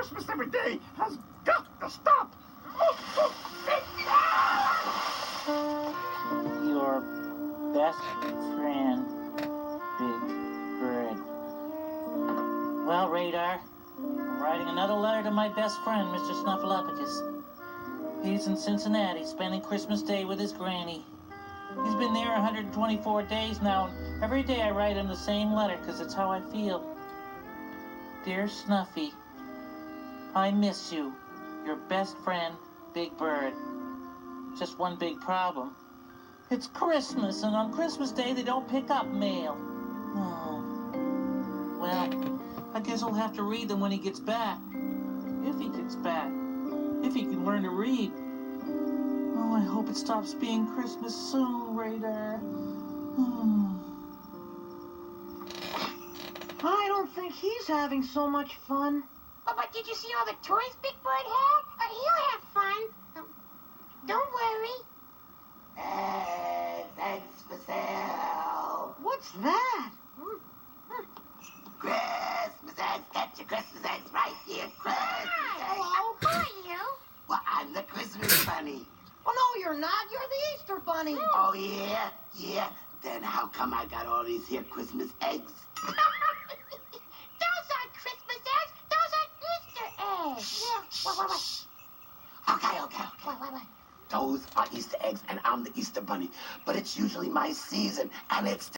Christmas every day has got to stop. Your best friend, Big Bird. Well, Radar, I'm writing another letter to my best friend, Mr. Snuffleupagus. He's in Cincinnati, spending Christmas Day with his granny. He's been there 124 days now, and every day I write him the same letter, because it's how I feel. Dear Snuffy, I miss you. Your best friend, Big Bird. Just one big problem. It's Christmas, and on Christmas Day they don't pick up mail. Oh. Well, I guess I'll have to read them when he gets back. If he gets back. If he can learn to read. Oh, I hope it stops being Christmas soon, Radar. I don't think he's having so much fun. Oh, but did you see all the toys Big Bird had? He'll have fun. Don't worry. Thanks for sale. What's that? Christmas eggs, get your Christmas eggs right here. Christmas eggs. Hello, who are you? Well, I'm the Christmas bunny. Oh, no, you're not. You're the Easter bunny. Oh, yeah? Yeah. Then how come I got all these here Christmas eggs? Those aren't Christmas eggs. Those are Easter eggs. Yeah. Wait. Okay. Wait. Those are Easter eggs, and I'm the Easter bunny. But it's usually my season, and it's